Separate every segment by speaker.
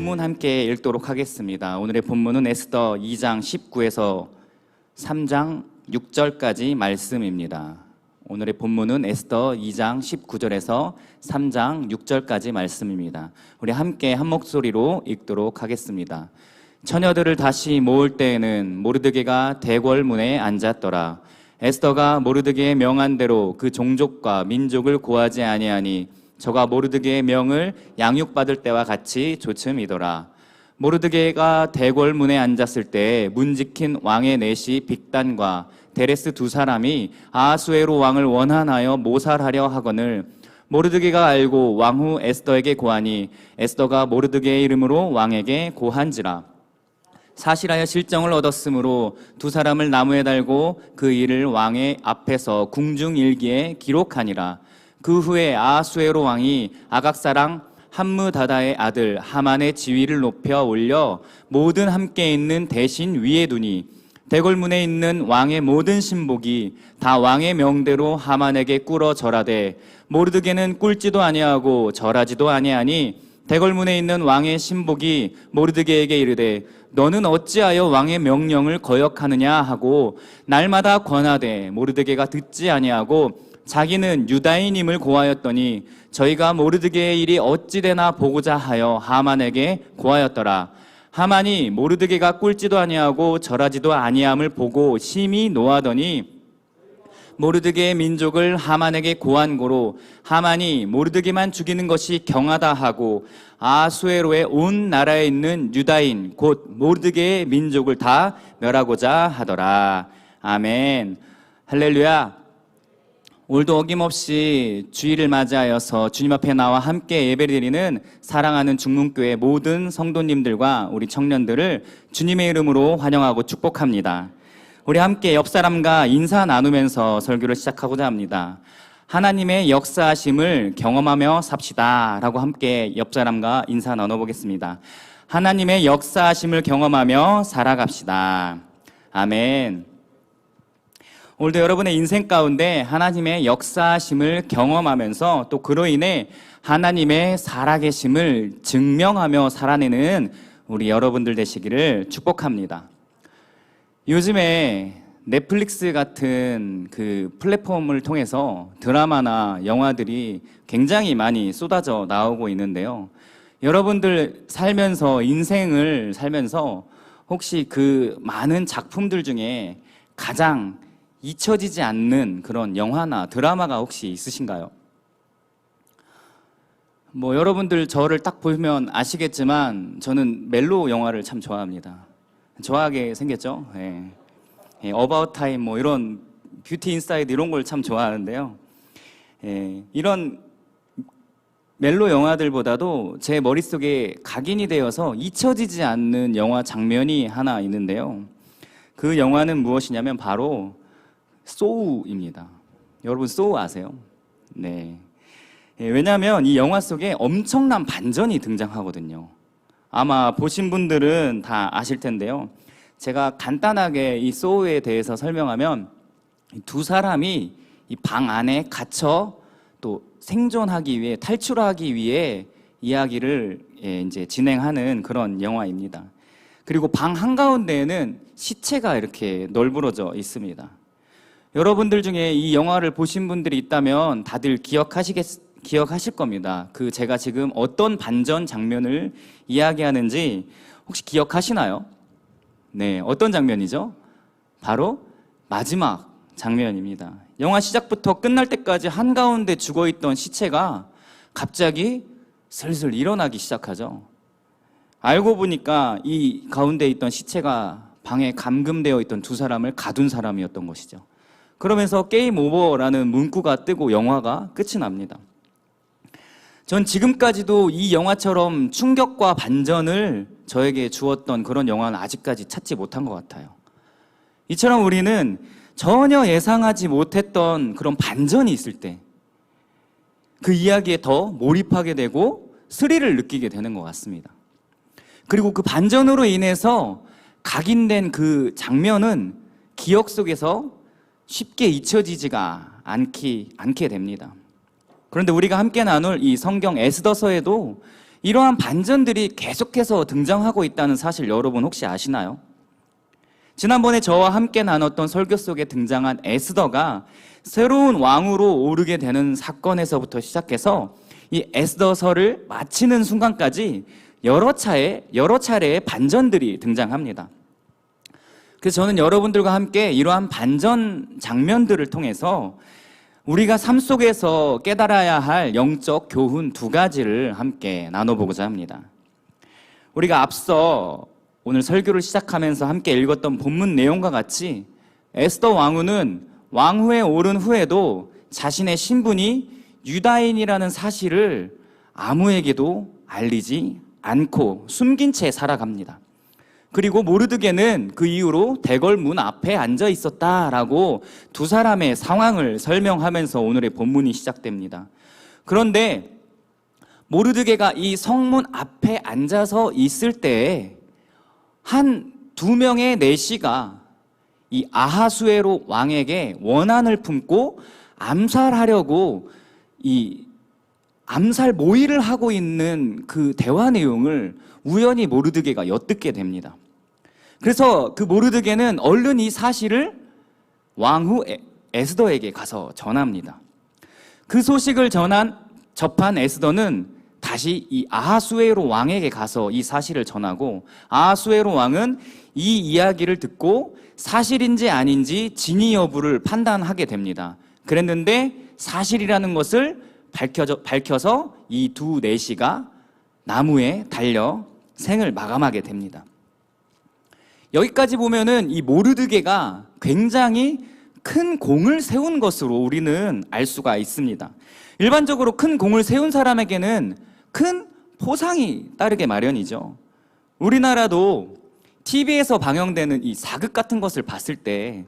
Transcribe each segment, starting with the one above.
Speaker 1: 본문 함께 읽도록 하겠습니다. 오늘의 본문은 에스더 2장 19에서 3장 6절까지 말씀입니다. 오늘의 본문은 에스더 2장 19절에서 3장 6절까지 말씀입니다. 우리 함께 한 목소리로 읽도록 하겠습니다. 처녀들을 다시 모을 때에는 모르드게가 대궐문에 앉았더라. 에스더가 모르드게의 명한 대로 그 종족과 민족을 고하지 아니하니 저가 모르드게의 명을 양육받을 때와 같이 조침이더라. 모르드게가 대궐문에 앉았을 때 문지킨 왕의 내시 빅단과 데레스 두 사람이 아하수에로 왕을 원한하여 모살하려 하거늘 모르드게가 알고 왕후 에스더에게 고하니 에스더가 모르드게의 이름으로 왕에게 고한지라. 사실하여 실정을 얻었으므로 두 사람을 나무에 달고 그 일을 왕의 앞에서 궁중일기에 기록하니라. 그 후에 아하수에로 왕이 아각사랑 함므다다의 아들 하만의 지위를 높여 올려 모든 함께 있는 대신 위에 두니 대궐문에 있는 왕의 모든 신복이 다 왕의 명대로 하만에게 꿇어 절하되 모르드게는 꿇지도 아니하고 절하지도 아니하니 대궐문에 있는 왕의 신복이 모르드게에게 이르되 너는 어찌하여 왕의 명령을 거역하느냐 하고 날마다 권하되 모르드게가 듣지 아니하고 자기는 유다인임을 고하였더니 저희가 모르드게의 일이 어찌 되나 보고자 하여 하만에게 고하였더라. 하만이 모르드게가 꿇지도 아니하고 절하지도 아니함을 보고 심히 노하더니 모르드게의 민족을 하만에게 고한 고로 하만이 모르드게만 죽이는 것이 경하다 하고 아하수에로의 온 나라에 있는 유다인 곧 모르드게의 민족을 다 멸하고자 하더라. 아멘. 할렐루야. 오늘도 어김없이 주일을 맞이하여서 주님 앞에 나와 함께 예배드리는 사랑하는 중문교회 모든 성도님들과 우리 청년들을 주님의 이름으로 환영하고 축복합니다. 우리 함께 옆 사람과 인사 나누면서 설교를 시작하고자 합니다. 하나님의 역사하심을 경험하며 삽시다 라고 함께 옆 사람과 인사 나눠보겠습니다. 하나님의 역사하심을 경험하며 살아갑시다. 아멘. 오늘도 여러분의 인생 가운데 하나님의 역사하심을 경험하면서 또 그로 인해 하나님의 살아계심을 증명하며 살아내는 우리 여러분들 되시기를 축복합니다. 요즘에 넷플릭스 같은 그 플랫폼을 통해서 드라마나 영화들이 굉장히 많이 쏟아져 나오고 있는데요. 여러분들 살면서 인생을 살면서 혹시 그 많은 작품들 중에 가장 잊혀지지 않는 그런 영화나 드라마가 혹시 있으신가요? 여러분들 저를 딱 보면 아시겠지만 저는 멜로 영화를 참 좋아합니다. 좋아하게 생겼죠? 네. 어바웃 타임 이런 뷰티 인사이드 이런 걸 참 좋아하는데요. 이런 멜로 영화들보다도 제 머릿속에 각인이 되어서 잊혀지지 않는 영화 장면이 하나 있는데요. 그 영화는 무엇이냐면 바로 소우입니다. 여러분 소우 아세요? 네. 왜냐하면 이 영화 속에 엄청난 반전이 등장하거든요. 아마 보신 분들은 다 아실 텐데요. 제가 간단하게 이 소우에 대해서 설명하면 두 사람이 이 방 안에 갇혀 또 생존하기 위해 탈출하기 위해 이야기를 이제 진행하는 그런 영화입니다. 그리고 방 한가운데에는 시체가 이렇게 널브러져 있습니다. 여러분들 중에 이 영화를 보신 분들이 있다면 다들 기억하실 겁니다. 제가 지금 어떤 반전 장면을 이야기하는지 혹시 기억하시나요? 네, 어떤 장면이죠? 바로 마지막 장면입니다. 영화 시작부터 끝날 때까지 한가운데 죽어있던 시체가 갑자기 슬슬 일어나기 시작하죠. 알고 보니까 이 가운데 있던 시체가 방에 감금되어 있던 두 사람을 가둔 사람이었던 것이죠. 그러면서 게임 오버라는 문구가 뜨고 영화가 끝이 납니다. 전 지금까지도 이 영화처럼 충격과 반전을 저에게 주었던 그런 영화는 아직까지 찾지 못한 것 같아요. 이처럼 우리는 전혀 예상하지 못했던 그런 반전이 있을 때 그 이야기에 더 몰입하게 되고 스릴을 느끼게 되는 것 같습니다. 그리고 그 반전으로 인해서 각인된 그 장면은 기억 속에서 쉽게 잊혀지지가 않게 됩니다. 그런데 우리가 함께 나눌 이 성경 에스더서에도 이러한 반전들이 계속해서 등장하고 있다는 사실 여러분 혹시 아시나요? 지난번에 저와 함께 나눴던 설교 속에 등장한 에스더가 새로운 왕으로 오르게 되는 사건에서부터 시작해서 이 에스더서를 마치는 순간까지 여러 차례의 반전들이 등장합니다. 그래서 저는 여러분들과 함께 이러한 반전 장면들을 통해서 우리가 삶 속에서 깨달아야 할 영적 교훈 두 가지를 함께 나눠보고자 합니다. 우리가 앞서 오늘 설교를 시작하면서 함께 읽었던 본문 내용과 같이 에스더 왕후는 왕후에 오른 후에도 자신의 신분이 유다인이라는 사실을 아무에게도 알리지 않고 숨긴 채 살아갑니다. 그리고 모르드게는 그 이후로 대궐 문 앞에 앉아 있었다라고 두 사람의 상황을 설명하면서 오늘의 본문이 시작됩니다. 그런데 모르드게가 이 성문 앞에 앉아서 있을 때에 한 두 명의 내시가 이 아하수에로 왕에게 원한을 품고 암살하려고 이 암살 모의를 하고 있는 그 대화 내용을 우연히 모르드게가 엿듣게 됩니다. 그래서 그 모르드게는 얼른 이 사실을 왕후 에스더에게 가서 전합니다. 그 소식을 접한 에스더는 다시 이 아하수에로 왕에게 가서 이 사실을 전하고 아하수에로 왕은 이 이야기를 듣고 사실인지 아닌지 진위 여부를 판단하게 됩니다. 그랬는데 사실이라는 것을 밝혀서 이 두 내시가 나무에 달려 생을 마감하게 됩니다. 여기까지 보면은 이 모르드게가 굉장히 큰 공을 세운 것으로 우리는 알 수가 있습니다. 일반적으로 큰 공을 세운 사람에게는 큰 포상이 따르게 마련이죠. 우리나라도 TV에서 방영되는 이 사극 같은 것을 봤을 때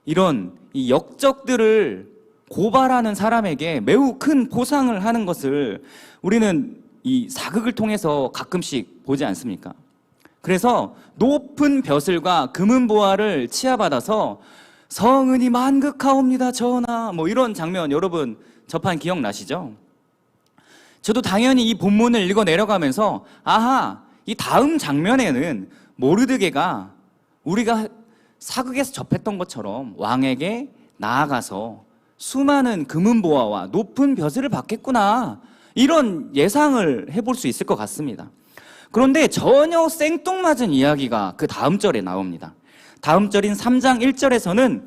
Speaker 1: 이런 이 역적들을 고발하는 사람에게 매우 큰 포상을 하는 것을 우리는 이 사극을 통해서 가끔씩 보지 않습니까? 그래서 높은 벼슬과 금은보화를 치하받아서 성은이 만극하옵니다 전하, 뭐 이런 장면 여러분 접한 기억 나시죠? 저도 당연히 이 본문을 읽어 내려가면서 아하, 이 다음 장면에는 모르드게가 우리가 사극에서 접했던 것처럼 왕에게 나아가서 수많은 금은보화와 높은 벼슬을 받겠구나, 이런 예상을 해볼 수 있을 것 같습니다. 그런데 전혀 생뚱맞은 이야기가 그 다음 절에 나옵니다. 다음 절인 3장 1절에서는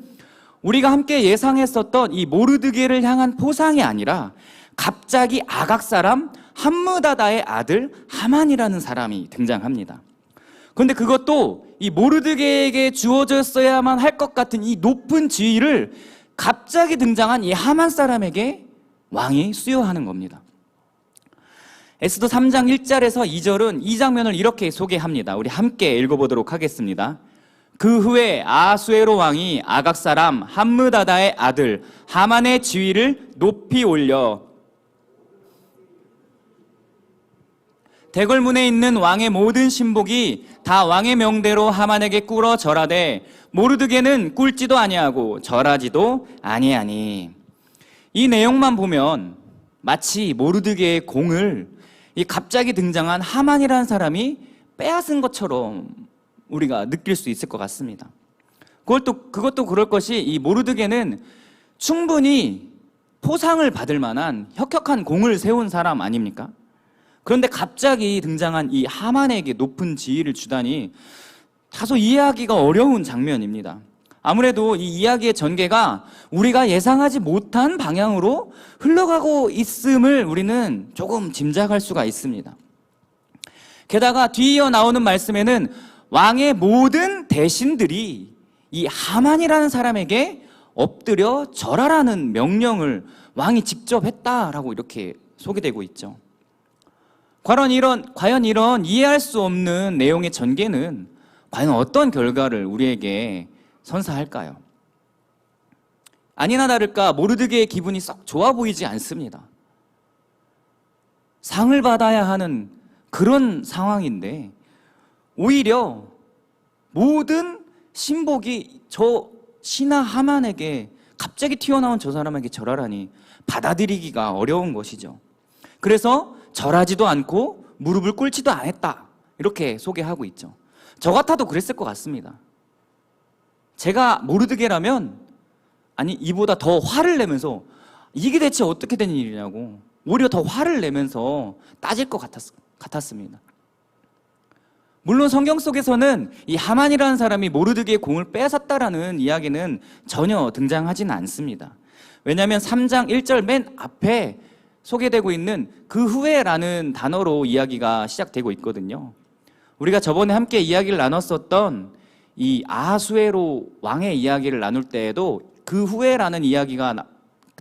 Speaker 1: 우리가 함께 예상했었던 이 모르드게를 향한 포상이 아니라 갑자기 아각 사람 함므다다의 아들 하만이라는 사람이 등장합니다. 그런데 그것도 이 모르드게에게 주어졌어야만 할 것 같은 이 높은 지위를 갑자기 등장한 이 하만 사람에게 왕이 수여하는 겁니다. 에스더 3장 1절에서 2절은 이 장면을 이렇게 소개합니다. 우리 함께 읽어보도록 하겠습니다. 그 후에 아하수에로 왕이 아각 사람 함므다다의 아들 하만의 지위를 높이 올려 대궐문에 있는 왕의 모든 신복이 다 왕의 명대로 하만에게 꿇어 절하되 모르드게는 꿇지도 아니하고 절하지도 아니하니. 이 내용만 보면 마치 모르드게의 공을 이 갑자기 등장한 하만이라는 사람이 빼앗은 것처럼 우리가 느낄 수 있을 것 같습니다. 그것도 그럴 것이 이 모르드게는 충분히 포상을 받을 만한 혁혁한 공을 세운 사람 아닙니까? 그런데 갑자기 등장한 이 하만에게 높은 지위를 주다니 다소 이해하기가 어려운 장면입니다. 아무래도 이 이야기의 전개가 우리가 예상하지 못한 방향으로 흘러가고 있음을 우리는 조금 짐작할 수가 있습니다. 게다가 뒤이어 나오는 말씀에는 왕의 모든 대신들이 이 하만이라는 사람에게 엎드려 절하라는 명령을 왕이 직접 했다라고 이렇게 소개되고 있죠. 과연 이런 이해할 수 없는 내용의 전개는 과연 어떤 결과를 우리에게 선사할까요? 아니나 다를까 모르드게의 기분이 썩 좋아 보이지 않습니다. 상을 받아야 하는 그런 상황인데 오히려 모든 신복이 저 신하 하만에게 갑자기 튀어나온 저 사람에게 절하라니 받아들이기가 어려운 것이죠. 그래서 절하지도 않고 무릎을 꿇지도 않았다. 이렇게 소개하고 있죠. 저 같아도 그랬을 것 같습니다. 제가 모르드게라면 아니 이보다 더 화를 내면서 이게 대체 어떻게 된 일이냐고 오히려 더 화를 내면서 따질 것 같았습니다. 물론 성경 속에서는 이 하만이라는 사람이 모르드게의 공을 뺏었다라는 이야기는 전혀 등장하지는 않습니다. 왜냐하면 3장 1절 맨 앞에 소개되고 있는 그 후에라는 단어로 이야기가 시작되고 있거든요. 우리가 저번에 함께 이야기를 나눴었던 이 아하수에로 왕의 이야기를 나눌 때에도 그 후에라는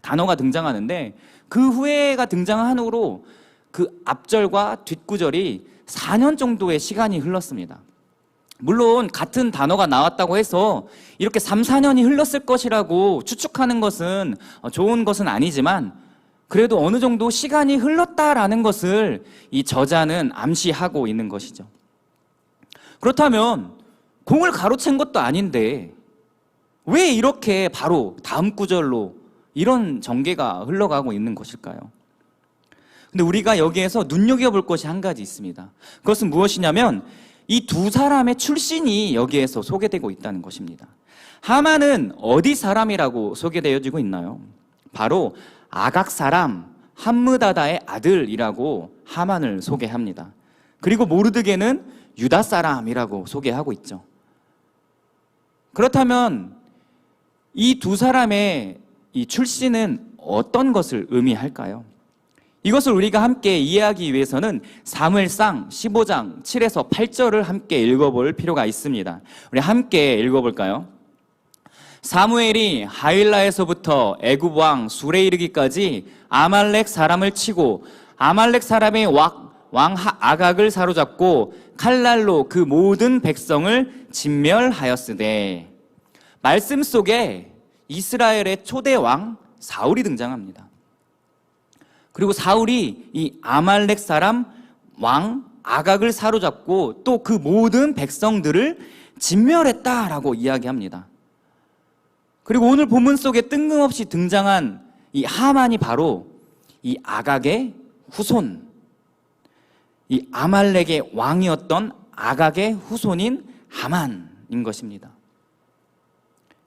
Speaker 1: 단어가 등장하는데 그 후에가 등장한 후로 그 앞절과 뒷구절이 4년 정도의 시간이 흘렀습니다. 물론 같은 단어가 나왔다고 해서 이렇게 3, 4년이 흘렀을 것이라고 추측하는 것은 좋은 것은 아니지만 그래도 어느 정도 시간이 흘렀다라는 것을 이 저자는 암시하고 있는 것이죠. 그렇다면 공을 가로챈 것도 아닌데 왜 이렇게 바로 다음 구절로 이런 전개가 흘러가고 있는 것일까요? 근데 우리가 여기에서 눈여겨볼 것이 한 가지 있습니다. 그것은 무엇이냐면 이 두 사람의 출신이 여기에서 소개되고 있다는 것입니다. 하만은 어디 사람이라고 소개되어지고 있나요? 바로 아각 사람 함므다다의 아들이라고 하만을 소개합니다. 그리고 모르드게는 유다 사람이라고 소개하고 있죠. 그렇다면 이 두 사람의 이 출신은 어떤 것을 의미할까요? 이것을 우리가 함께 이해하기 위해서는 사무엘상 15장 7에서 8절을 함께 읽어볼 필요가 있습니다. 우리 함께 읽어볼까요? 사무엘이 하윌라에서부터 애굽 왕 술에 이르기까지 아말렉 사람을 치고 아말렉 사람의 왕 아각을 사로잡고 칼날로 그 모든 백성을 진멸하였으되. 말씀 속에 이스라엘의 초대 왕 사울이 등장합니다. 그리고 사울이 이 아말렉 사람 왕 아각을 사로잡고 또 그 모든 백성들을 진멸했다라고 이야기합니다. 그리고 오늘 본문 속에 뜬금없이 등장한 이 하만이 바로 이 아각의 후손, 이 아말렉의 왕이었던 아각의 후손인 하만인 것입니다.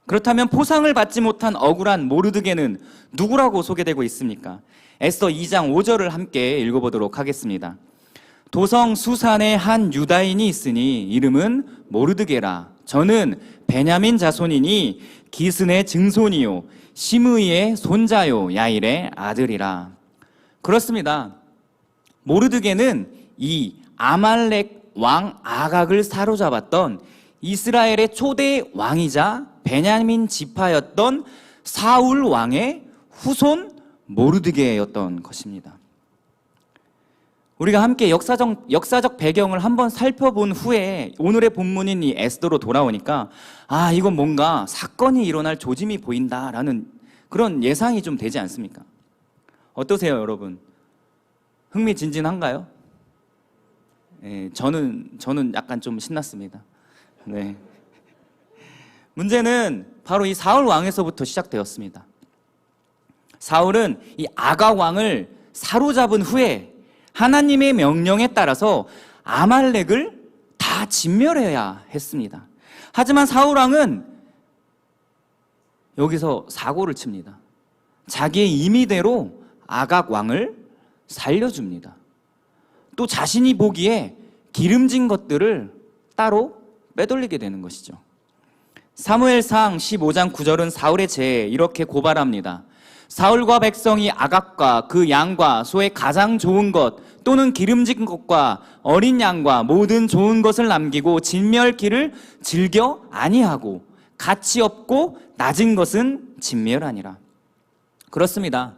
Speaker 1: 그렇다면 포상을 받지 못한 억울한 모르드게는 누구라고 소개되고 있습니까? 에스더 2장 5절을 함께 읽어보도록 하겠습니다. 도성 수산에 한 유다인이 있으니 이름은 모르드게라. 저는 베냐민 자손이니 기슨의 증손이요 시므이의 손자요 야일의 아들이라. 그렇습니다. 모르드게는 이 아말렉 왕 아각을 사로잡았던 이스라엘의 초대 왕이자 베냐민 지파였던 사울 왕의 후손 모르드게였던 것입니다. 우리가 함께 역사적 배경을 한번 살펴본 후에 오늘의 본문인 이 에스더로 돌아오니까 이건 뭔가 사건이 일어날 조짐이 보인다라는 그런 예상이 좀 되지 않습니까? 어떠세요, 여러분? 흥미진진한가요? 네, 저는 약간 좀 신났습니다. 네. 문제는 바로 이 사울 왕에서부터 시작되었습니다. 사울은 이 아각 왕을 사로잡은 후에 하나님의 명령에 따라서 아말렉을 다 진멸해야 했습니다. 하지만 사울 왕은 여기서 사고를 칩니다. 자기의 임의대로 아각 왕을 살려줍니다. 또 자신이 보기에 기름진 것들을 따로 빼돌리게 되는 것이죠. 사무엘상 15장 9절은 사울의 죄에 이렇게 고발합니다. 사울과 백성이 아각과 그 양과 소의 가장 좋은 것 또는 기름진 것과 어린 양과 모든 좋은 것을 남기고 진멸기를 즐겨 아니하고 가치 없고 낮은 것은 진멸하니라. 그렇습니다.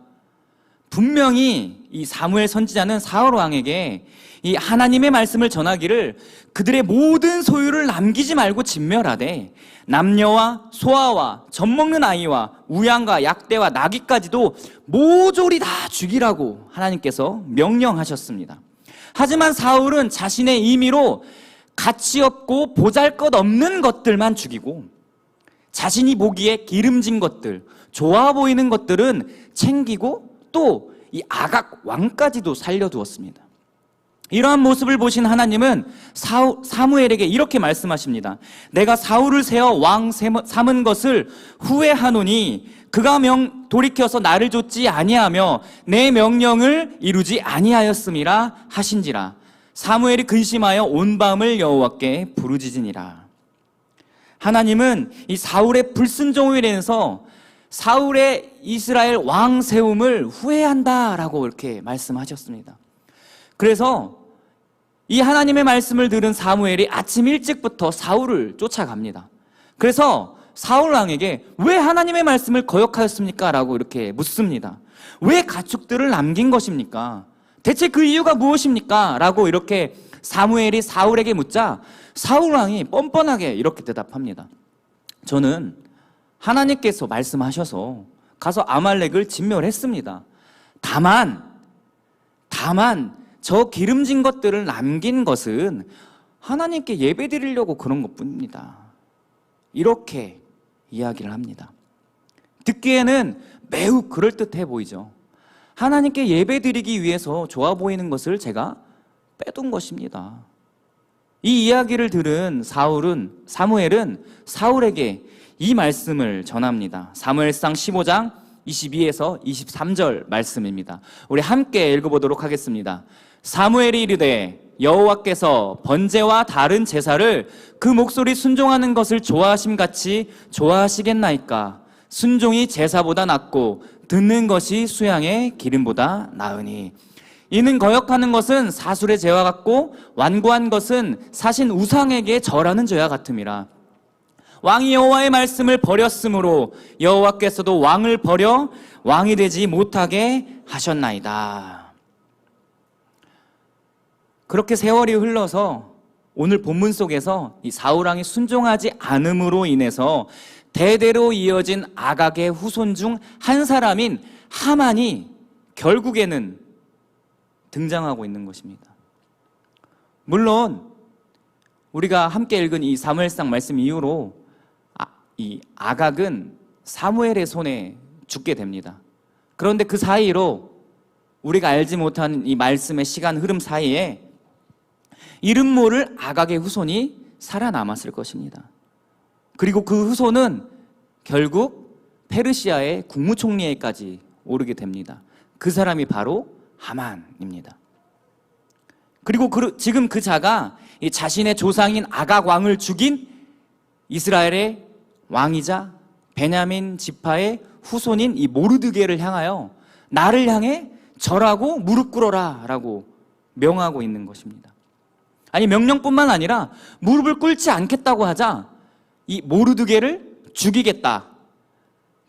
Speaker 1: 분명히 이 사무엘 선지자는 사울 왕에게 이 하나님의 말씀을 전하기를 그들의 모든 소유를 남기지 말고 진멸하되 남녀와 소아와 젖먹는 아이와 우양과 약대와 나귀까지도 모조리 다 죽이라고 하나님께서 명령하셨습니다. 하지만 사울은 자신의 임의로 가치 없고 보잘것없는 것들만 죽이고 자신이 보기에 기름진 것들, 좋아 보이는 것들은 챙기고 또 이 아각 왕까지도 살려두었습니다. 이러한 모습을 보신 하나님은 사무엘에게 이렇게 말씀하십니다. 내가 사울을 세워 왕 삼은 것을 후회하노니 그가 돌이켜서 나를 좇지 아니하며 내 명령을 이루지 아니하였음이라 하신지라. 사무엘이 근심하여 온 밤을 여호와께 부르짖으니라. 하나님은 이 사울의 불순종으로 인해서 사울의 이스라엘 왕 세움을 후회한다라고 이렇게 말씀하셨습니다. 그래서 이 하나님의 말씀을 들은 사무엘이 아침 일찍부터 사울을 쫓아갑니다. 그래서 사울 왕에게 왜 하나님의 말씀을 거역하였습니까? 라고 이렇게 묻습니다. 왜 가축들을 남긴 것입니까? 대체 그 이유가 무엇입니까? 라고 이렇게 사무엘이 사울에게 묻자 사울 왕이 뻔뻔하게 이렇게 대답합니다. 저는 하나님께서 말씀하셔서 가서 아말렉을 진멸했습니다. 다만 저 기름진 것들을 남긴 것은 하나님께 예배드리려고 그런 것뿐입니다. 이렇게 이야기를 합니다. 듣기에는 매우 그럴듯해 보이죠. 하나님께 예배드리기 위해서 좋아 보이는 것을 제가 빼둔 것입니다. 이 이야기를 들은 사무엘은 사울에게 이 말씀을 전합니다. 사무엘상 15장 22에서 23절 말씀입니다. 우리 함께 읽어보도록 하겠습니다. 사무엘이 이르되 여호와께서 번제와 다른 제사를 그 목소리 순종하는 것을 좋아하심같이 좋아하시겠나이까? 순종이 제사보다 낫고 듣는 것이 수양의 기름보다 나으니 이는 거역하는 것은 사술의 죄와 같고 완고한 것은 사신 우상에게 절하는 죄와 같음이라. 왕이 여호와의 말씀을 버렸으므로 여호와께서도 왕을 버려 왕이 되지 못하게 하셨나이다. 그렇게 세월이 흘러서 오늘 본문 속에서 이 사울 왕이 순종하지 않음으로 인해서 대대로 이어진 아각의 후손 중 한 사람인 하만이 결국에는 등장하고 있는 것입니다. 물론 우리가 함께 읽은 이 사무엘상 말씀 이후로 이 아각은 사무엘의 손에 죽게 됩니다. 그런데 그 사이로 우리가 알지 못한 이 말씀의 시간 흐름 사이에 이름 모를 아각의 후손이 살아남았을 것입니다. 그리고 그 후손은 결국 페르시아의 국무총리에까지 오르게 됩니다. 그 사람이 바로 하만입니다. 그리고 지금 그 자가 자신의 조상인 아각 왕을 죽인 이스라엘의 왕이자 베냐민 지파의 후손인 이 모르드게를 향하여 나를 향해 절하고 무릎 꿇어라 라고 명하고 있는 것입니다. 아니, 명령뿐만 아니라 무릎을 꿇지 않겠다고 하자 이 모르드게를 죽이겠다.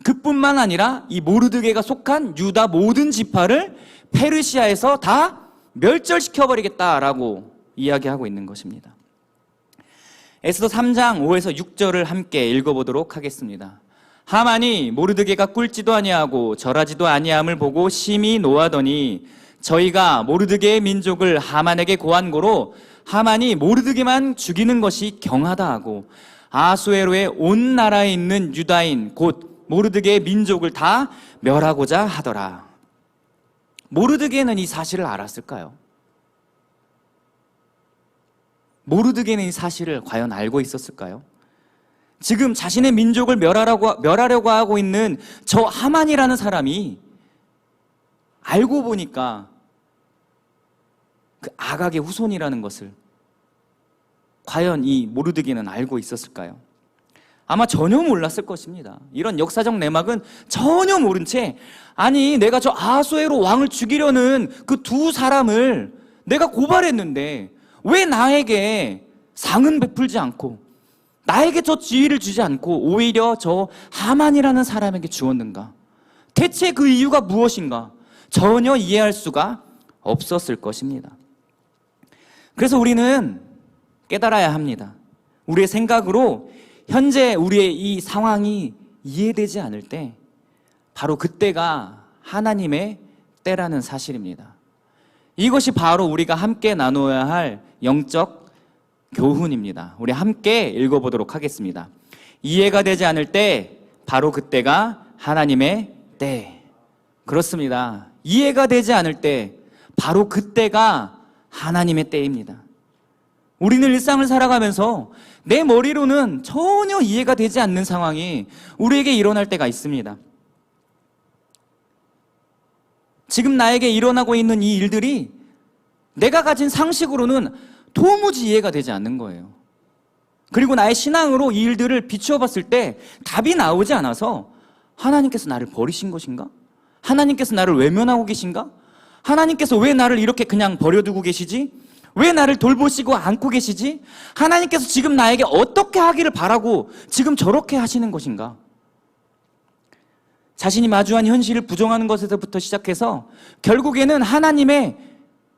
Speaker 1: 그뿐만 아니라 이 모르드게가 속한 유다 모든 지파를 페르시아에서 다 멸절시켜버리겠다라고 이야기하고 있는 것입니다. 에스더 3장 5에서 6절을 함께 읽어보도록 하겠습니다. 하만이 모르드게가 꿇지도 아니하고 절하지도 아니함을 보고 심히 노하더니 저희가 모르드게의 민족을 하만에게 고한 고로 하만이 모르드게만 죽이는 것이 경하다 하고 아수에로의 온 나라에 있는 유다인 곧 모르드게의 민족을 다 멸하고자 하더라. 모르드게는 이 사실을 알았을까요? 모르드게는 이 사실을 과연 알고 있었을까요? 지금 자신의 민족을 멸하려고 하고 있는 저 하만이라는 사람이 알고 보니까 그 아각의 후손이라는 것을 과연 이 모르드게는 알고 있었을까요? 아마 전혀 몰랐을 것입니다. 이런 역사적 내막은 전혀 모른 채 아니 내가 저 아수에로 왕을 죽이려는 그 두 사람을 내가 고발했는데 왜 나에게 상은 베풀지 않고 나에게 저 지위를 주지 않고 오히려 저 하만이라는 사람에게 주었는가? 대체 그 이유가 무엇인가? 전혀 이해할 수가 없었을 것입니다. 그래서 우리는 깨달아야 합니다. 우리의 생각으로 현재 우리의 이 상황이 이해되지 않을 때 바로 그때가 하나님의 때라는 사실입니다. 이것이 바로 우리가 함께 나눠야 할 영적 교훈입니다. 우리 함께 읽어보도록 하겠습니다. 이해가 되지 않을 때 바로 그때가 하나님의 때. 그렇습니다. 이해가 되지 않을 때 바로 그때가 하나님의 때입니다. 우리는 일상을 살아가면서 내 머리로는 전혀 이해가 되지 않는 상황이 우리에게 일어날 때가 있습니다. 지금 나에게 일어나고 있는 이 일들이 내가 가진 상식으로는 도무지 이해가 되지 않는 거예요. 그리고 나의 신앙으로 이 일들을 비추어 봤을 때 답이 나오지 않아서 하나님께서 나를 버리신 것인가? 하나님께서 나를 외면하고 계신가? 하나님께서 왜 나를 이렇게 그냥 버려두고 계시지? 왜 나를 돌보시고 안고 계시지? 하나님께서 지금 나에게 어떻게 하기를 바라고 지금 저렇게 하시는 것인가? 자신이 마주한 현실을 부정하는 것에서부터 시작해서 결국에는 하나님의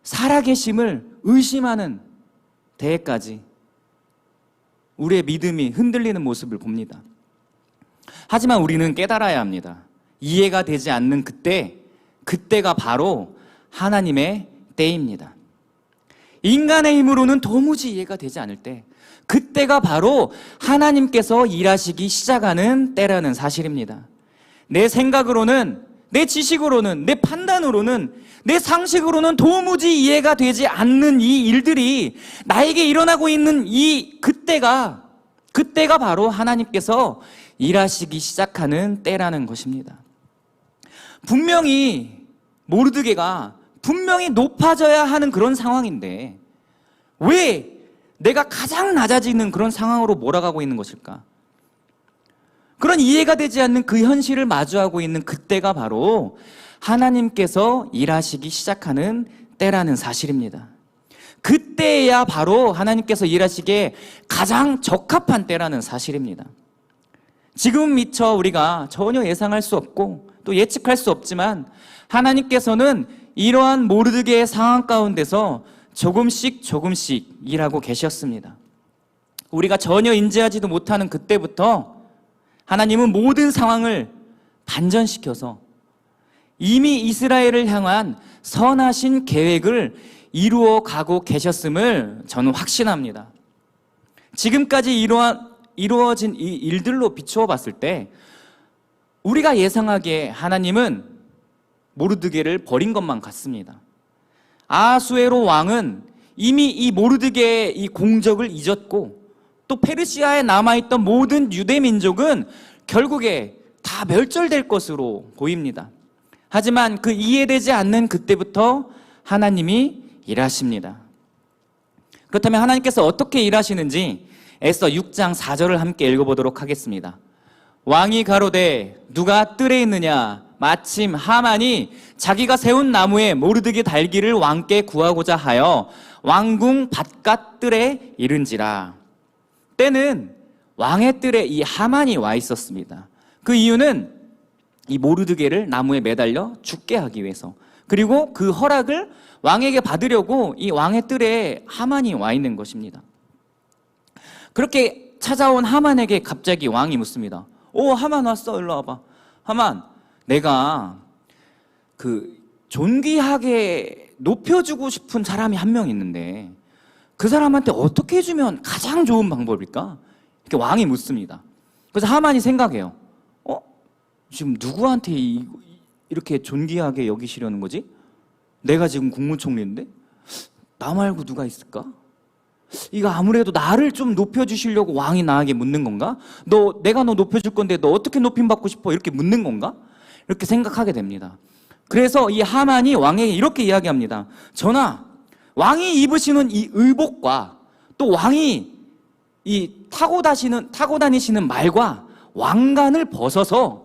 Speaker 1: 살아계심을 의심하는 데까지 우리의 믿음이 흔들리는 모습을 봅니다. 하지만 우리는 깨달아야 합니다. 이해가 되지 않는 그때가 바로 하나님의 때입니다. 인간의 힘으로는 도무지 이해가 되지 않을 때, 그때가 바로 하나님께서 일하시기 시작하는 때라는 사실입니다. 내 생각으로는, 내 지식으로는, 내 판단으로는, 내 상식으로는 도무지 이해가 되지 않는 이 일들이 나에게 일어나고 있는 이 그때가 바로 하나님께서 일하시기 시작하는 때라는 것입니다. 분명히 모르드게가 분명히 높아져야 하는 그런 상황인데 왜 내가 가장 낮아지는 그런 상황으로 몰아가고 있는 것일까? 그런 이해가 되지 않는 그 현실을 마주하고 있는 그때가 바로 하나님께서 일하시기 시작하는 때라는 사실입니다. 그때야 바로 하나님께서 일하시기에 가장 적합한 때라는 사실입니다. 지금 미처 우리가 전혀 예상할 수 없고 또 예측할 수 없지만 하나님께서는 이러한 모르드게의 상황 가운데서 조금씩 일하고 계셨습니다. 우리가 전혀 인지하지도 못하는 그때부터 하나님은 모든 상황을 반전시켜서 이미 이스라엘을 향한 선하신 계획을 이루어 가고 계셨음을 저는 확신합니다. 지금까지 이루어진 이 일들로 비추어 봤을 때 우리가 예상하기에 하나님은 모르드게를 버린 것만 같습니다. 아하수에로 왕은 이미 이 모르드게의 이 공적을 잊었고 또 페르시아에 남아있던 모든 유대 민족은 결국에 다 멸절될 것으로 보입니다. 하지만 그 이해되지 않는 그때부터 하나님이 일하십니다. 그렇다면 하나님께서 어떻게 일하시는지 에스더 6장 4절을 함께 읽어보도록 하겠습니다. 왕이 가로되 누가 뜰에 있느냐? 마침 하만이 자기가 세운 나무에 모르드게 달기를 왕께 구하고자 하여 왕궁 바깥 뜰에 이른지라. 때는 왕의 뜰에 이 하만이 와 있었습니다. 그 이유는 이 모르드게를 나무에 매달려 죽게 하기 위해서, 그리고 그 허락을 왕에게 받으려고 이 왕의 뜰에 하만이 와 있는 것입니다. 그렇게 찾아온 하만에게 갑자기 왕이 묻습니다. 오, 하만 왔어. 일로 와봐. 하만, 내가 존귀하게 높여주고 싶은 사람이 한 명 있는데 그 사람한테 어떻게 해주면 가장 좋은 방법일까? 이렇게 왕이 묻습니다. 그래서 하만이 생각해요. 지금 누구한테 이렇게 존귀하게 여기시려는 거지? 내가 지금 국무총리인데? 나 말고 누가 있을까? 이거 아무래도 나를 좀 높여주시려고 왕이 나에게 묻는 건가? 내가 너 높여줄 건데 너 어떻게 높임받고 싶어? 이렇게 묻는 건가? 이렇게 생각하게 됩니다. 그래서 이 하만이 왕에게 이렇게 이야기합니다. 전하, 왕이 입으시는 이 의복과 또 왕이 타고 다니시는 말과 왕관을 벗어서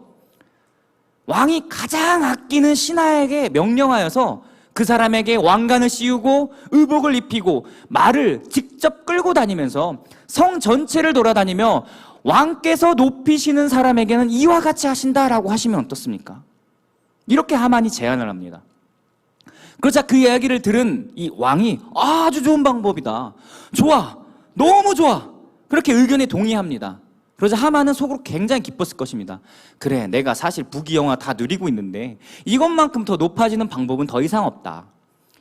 Speaker 1: 왕이 가장 아끼는 신하에게 명령하여서 그 사람에게 왕관을 씌우고 의복을 입히고 말을 직접 끌고 다니면서 성 전체를 돌아다니며 왕께서 높이시는 사람에게는 이와 같이 하신다라고 하시면 어떻습니까? 이렇게 하만이 제안을 합니다. 그러자 그 이야기를 들은 이 왕이 아주 좋은 방법이다. 좋아. 너무 좋아. 그렇게 의견에 동의합니다. 그러자 하만은 속으로 굉장히 기뻤을 것입니다. 그래, 내가 사실 부귀영화 다 누리고 있는데 이것만큼 더 높아지는 방법은 더 이상 없다.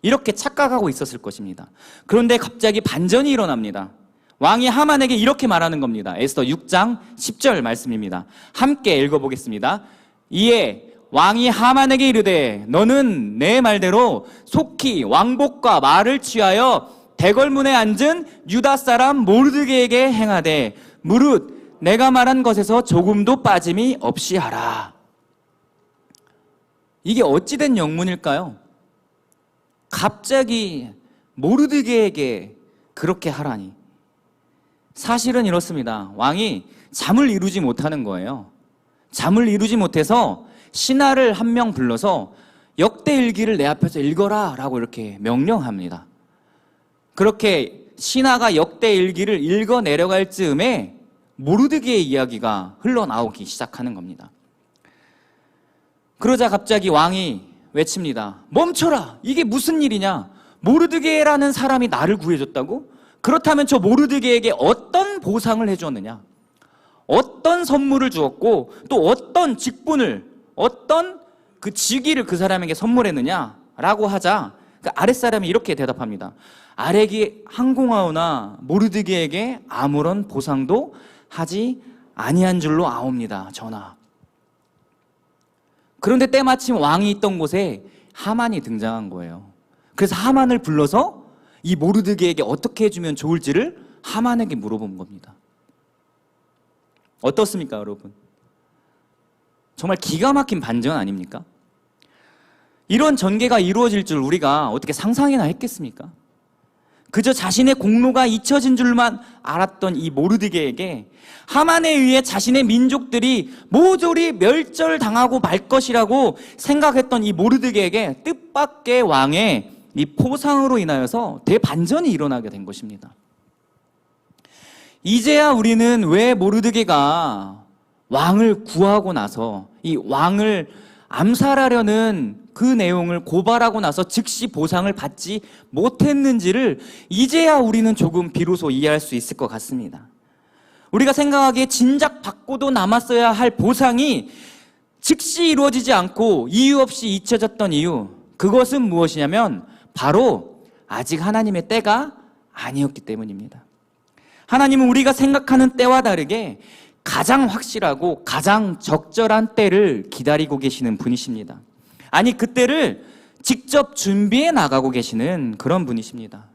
Speaker 1: 이렇게 착각하고 있었을 것입니다. 그런데 갑자기 반전이 일어납니다. 왕이 하만에게 이렇게 말하는 겁니다. 에스더 6장 10절 말씀입니다. 함께 읽어보겠습니다. 이에 왕이 하만에게 이르되 너는 내 말대로 속히 왕복과 말을 취하여 대궐문에 앉은 유다 사람 모르드게에게 행하되 무릇 내가 말한 것에서 조금도 빠짐이 없이 하라. 이게 어찌된 영문일까요? 갑자기 모르드게에게 그렇게 하라니. 사실은 이렇습니다. 왕이 잠을 이루지 못하는 거예요. 잠을 이루지 못해서 신하를 한 명 불러서 역대일기를 내 앞에서 읽어라 라고 이렇게 명령합니다. 그렇게 신하가 역대일기를 읽어 내려갈 즈음에 모르드게의 이야기가 흘러나오기 시작하는 겁니다. 그러자 갑자기 왕이 외칩니다. 멈춰라! 이게 무슨 일이냐? 모르드게라는 사람이 나를 구해줬다고? 그렇다면 저 모르드게에게 어떤 보상을 해주었느냐? 어떤 선물을 주었고 또 어떤 직분을, 어떤 그 직위를 그 사람에게 선물했느냐? 라고 하자 그 아랫사람이 이렇게 대답합니다. 아렉이 항공하오나 모르드게에게 아무런 보상도 하지 아니한 줄로 아옵니다. 전하. 그런데 때마침 왕이 있던 곳에 하만이 등장한 거예요. 그래서 하만을 불러서 이 모르드게에게 어떻게 해주면 좋을지를 하만에게 물어본 겁니다. 어떻습니까, 여러분? 정말 기가 막힌 반전 아닙니까? 이런 전개가 이루어질 줄 우리가 어떻게 상상이나 했겠습니까? 그저 자신의 공로가 잊혀진 줄만 알았던 이 모르드게에게 하만에 의해 자신의 민족들이 모조리 멸절당하고 말 것이라고 생각했던 이 모르드게에게 뜻밖의 왕의 이 포상으로 인하여서 대반전이 일어나게 된 것입니다. 이제야 우리는 왜 모르드게가 왕을 구하고 나서 이 왕을 암살하려는 그 내용을 고발하고 나서 즉시 보상을 받지 못했는지를 이제야 우리는 조금 비로소 이해할 수 있을 것 같습니다. 우리가 생각하기에 진작 받고도 남았어야 할 보상이 즉시 이루어지지 않고 이유 없이 잊혀졌던 이유, 그것은 무엇이냐면 바로 아직 하나님의 때가 아니었기 때문입니다. 하나님은 우리가 생각하는 때와 다르게 가장 확실하고 가장 적절한 때를 기다리고 계시는 분이십니다. 아니, 그 때를 직접 준비해 나가고 계시는 그런 분이십니다.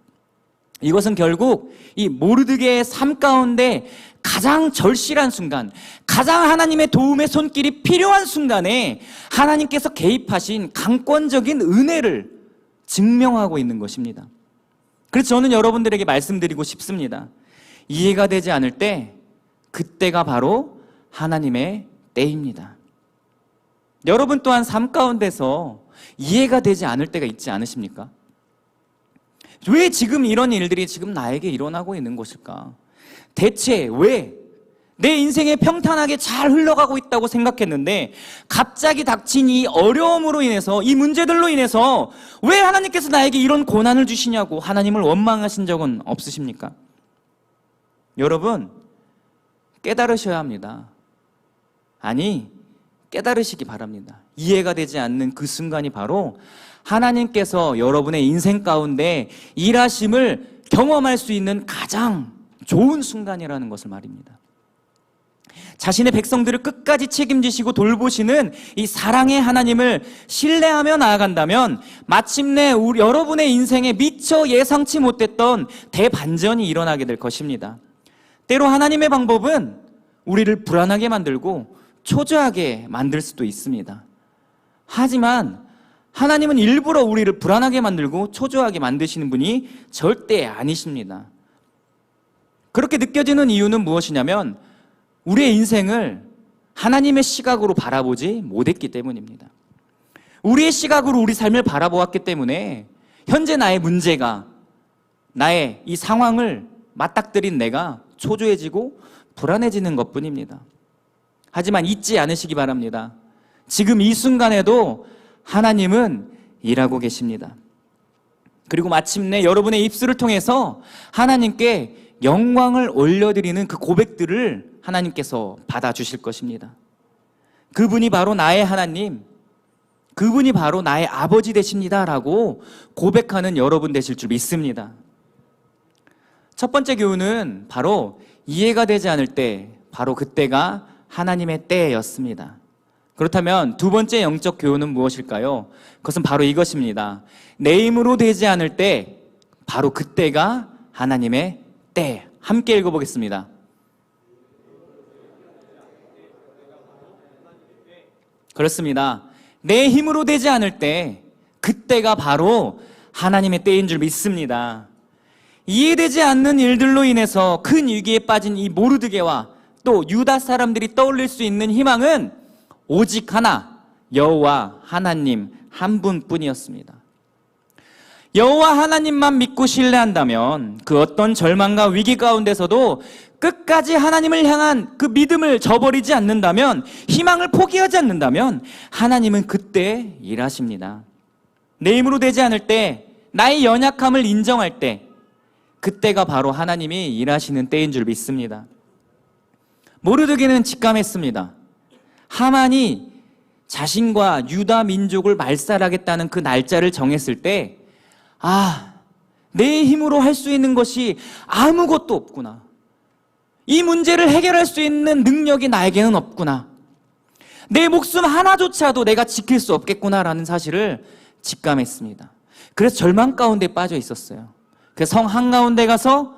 Speaker 1: 이것은 결국 이 모르드게의 삶 가운데 가장 절실한 순간, 가장 하나님의 도움의 손길이 필요한 순간에 하나님께서 개입하신 강권적인 은혜를 증명하고 있는 것입니다. 그래서 저는 여러분들에게 말씀드리고 싶습니다. 이해가 되지 않을 때, 그때가 바로 하나님의 때입니다. 여러분 또한 삶 가운데서 이해가 되지 않을 때가 있지 않으십니까? 왜 지금 이런 일들이 지금 나에게 일어나고 있는 것일까? 대체 왜? 내 인생에 평탄하게 잘 흘러가고 있다고 생각했는데 갑자기 닥친 이 어려움으로 인해서, 이 문제들로 인해서 왜 하나님께서 나에게 이런 고난을 주시냐고 하나님을 원망하신 적은 없으십니까? 여러분, 깨달으셔야 합니다. 아니, 깨달으시기 바랍니다. 이해가 되지 않는 그 순간이 바로 하나님께서 여러분의 인생 가운데 일하심을 경험할 수 있는 가장 좋은 순간이라는 것을 말입니다. 자신의 백성들을 끝까지 책임지시고 돌보시는 이 사랑의 하나님을 신뢰하며 나아간다면 마침내 여러분의 인생에 미처 예상치 못했던 대반전이 일어나게 될 것입니다. 때로 하나님의 방법은 우리를 불안하게 만들고 초조하게 만들 수도 있습니다. 하지만 하나님은 일부러 우리를 불안하게 만들고 초조하게 만드시는 분이 절대 아니십니다. 그렇게 느껴지는 이유는 무엇이냐면 우리의 인생을 하나님의 시각으로 바라보지 못했기 때문입니다. 우리의 시각으로 우리 삶을 바라보았기 때문에 현재 나의 문제가, 나의 이 상황을 맞닥뜨린 내가 초조해지고 불안해지는 것뿐입니다. 하지만 잊지 않으시기 바랍니다. 지금 이 순간에도 하나님은 일하고 계십니다. 그리고 마침내 여러분의 입술을 통해서 하나님께 영광을 올려드리는 그 고백들을 하나님께서 받아주실 것입니다. 그분이 바로 나의 하나님, 그분이 바로 나의 아버지 되십니다 라고 고백하는 여러분 되실 줄 믿습니다. 첫 번째 교훈은 바로 이해가 되지 않을 때, 바로 그때가 하나님의 때였습니다. 그렇다면 두 번째 영적 교훈은 무엇일까요? 그것은 바로 이것입니다. 내 힘으로 되지 않을 때 바로 그때가 하나님의 때. 함께 읽어보겠습니다. 그렇습니다. 내 힘으로 되지 않을 때 그때가 바로 하나님의 때인 줄 믿습니다. 이해되지 않는 일들로 인해서 큰 위기에 빠진 이 모르드게와 또 유다 사람들이 떠올릴 수 있는 희망은 오직 하나, 여호와 하나님 한 분뿐이었습니다. 여호와 하나님만 믿고 신뢰한다면 그 어떤 절망과 위기 가운데서도 끝까지 하나님을 향한 그 믿음을 저버리지 않는다면, 희망을 포기하지 않는다면 하나님은 그때 일하십니다. 내 힘으로 되지 않을 때, 나의 연약함을 인정할 때, 그때가 바로 하나님이 일하시는 때인 줄 믿습니다. 모르드게는 직감했습니다. 하만이 자신과 유다 민족을 말살하겠다는 그 날짜를 정했을 때, 내 힘으로 할 수 있는 것이 아무것도 없구나. 이 문제를 해결할 수 있는 능력이 나에게는 없구나. 내 목숨 하나조차도 내가 지킬 수 없겠구나라는 사실을 직감했습니다. 그래서 절망 가운데 빠져 있었어요. 그래서 성 한가운데 가서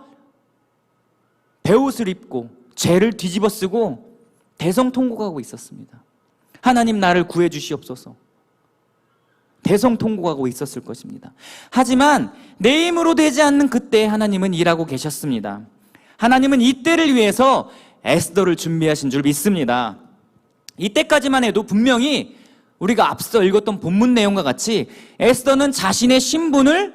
Speaker 1: 베옷을 입고 죄를 뒤집어 쓰고 대성통곡하고 있었습니다. 하나님, 나를 구해 주시옵소서. 대성통곡하고 있었을 것입니다. 하지만 내 힘으로 되지 않는 그때 하나님은 일하고 계셨습니다. 하나님은 이 때를 위해서 에스더를 준비하신 줄 믿습니다. 이때까지만 해도 분명히 우리가 앞서 읽었던 본문 내용과 같이 에스더는 자신의 신분을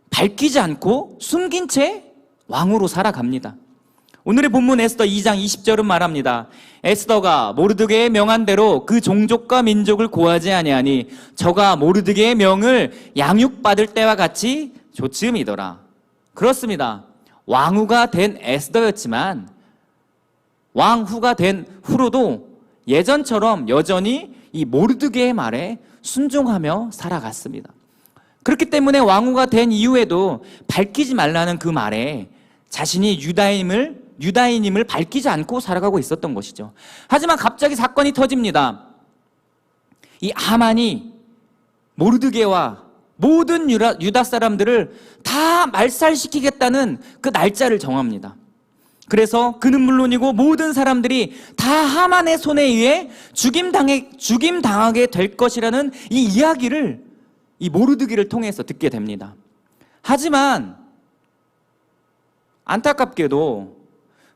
Speaker 1: 밝히지 않고 숨긴 채 왕으로 살아갑니다. 오늘의 본문 에스더 2장 20절은 말합니다. 에스더가 모르드게의 명한 대로 그 종족과 민족을 고하지 아니하니 저가 모르드게의 명을 양육받을 때와 같이 조치음이더라. 그렇습니다. 왕후가 된 에스더였지만 왕후가 된 후로도 예전처럼 여전히 이 모르드게의 말에 순종하며 살아갔습니다. 그렇기 때문에 왕후가 된 이후에도 밝히지 말라는 그 말에 자신이 유다인임을 밝히지 않고 살아가고 있었던 것이죠. 하지만 갑자기 사건이 터집니다. 이 하만이 모르드게와 모든 유다 사람들을 다 말살시키겠다는 그 날짜를 정합니다. 그래서 그는 물론이고 모든 사람들이 다 하만의 손에 의해 죽임당하게 될 것이라는 이 이야기를 이 모르드게를 통해서 듣게 됩니다. 하지만 안타깝게도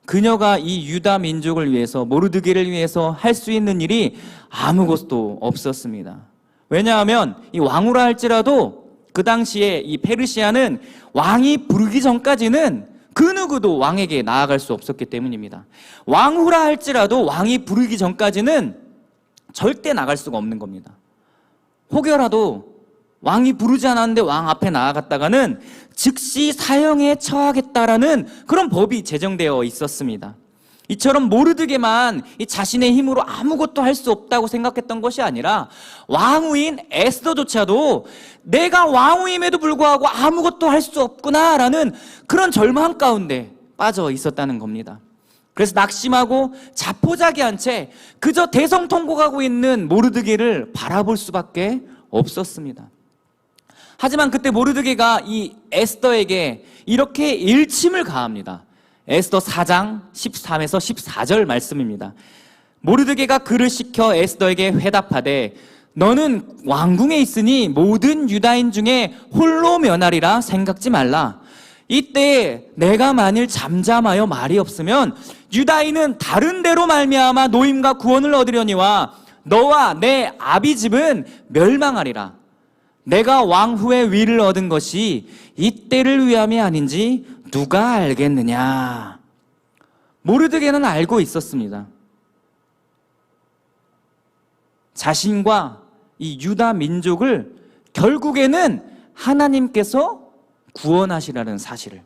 Speaker 1: 그녀가 이 유다 민족을 위해서, 모르드게를 위해서 할 수 있는 일이 아무것도 없었습니다. 왜냐하면 이 왕후라 할지라도 그 당시에 이 페르시아는 왕이 부르기 전까지는 그 누구도 왕에게 나아갈 수 없었기 때문입니다. 왕후라 할지라도 왕이 부르기 전까지는 절대 나갈 수가 없는 겁니다. 혹여라도 왕이 부르지 않았는데 왕 앞에 나아갔다가는 즉시 사형에 처하겠다라는 그런 법이 제정되어 있었습니다. 이처럼 모르드게만 이 자신의 힘으로 아무것도 할 수 없다고 생각했던 것이 아니라 왕후인 에스더조차도 내가 왕후임에도 불구하고 아무것도 할 수 없구나라는 그런 절망 가운데 빠져 있었다는 겁니다. 그래서 낙심하고 자포자기한 채 그저 대성통곡하고 있는 모르드게를 바라볼 수밖에 없었습니다. 하지만 그때 모르드게가 이 에스더에게 이렇게 일침을 가합니다. 에스더 4장 13에서 14절 말씀입니다. 모르드게가 그를 시켜 에스더에게 회답하되 너는 왕궁에 있으니 모든 유다인 중에 홀로 면하리라 생각지 말라. 이때 내가 만일 잠잠하여 말이 없으면 유다인은 다른 데로 말미암아 노임과 구원을 얻으려니와 너와 내 아비 집은 멸망하리라. 내가 왕후의 위를 얻은 것이 이때를 위함이 아닌지 누가 알겠느냐. 모르드게는 알고 있었습니다. 자신과 이 유다 민족을 결국에는 하나님께서 구원하시라는 사실을,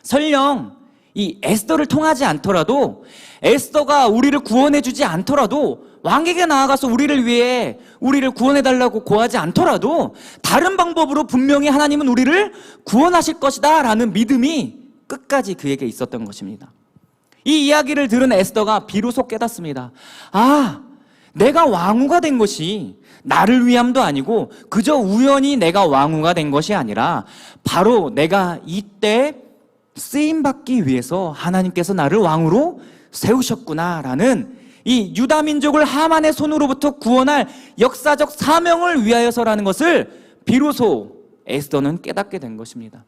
Speaker 1: 설령 이 에스더를 통하지 않더라도, 에스더가 우리를 구원해 주지 않더라도, 왕에게 나아가서 우리를 위해 우리를 구원해달라고 고하지 않더라도 다른 방법으로 분명히 하나님은 우리를 구원하실 것이다 라는 믿음이 끝까지 그에게 있었던 것입니다. 이 이야기를 들은 에스더가 비로소 깨닫습니다. 내가 왕후가 된 것이 나를 위함도 아니고 그저 우연히 내가 왕후가 된 것이 아니라 바로 내가 이때 쓰임받기 위해서 하나님께서 나를 왕으로 세우셨구나라는 이 유다 민족을 하만의 손으로부터 구원할 역사적 사명을 위하여서라는 것을 비로소 에스더는 깨닫게 된 것입니다.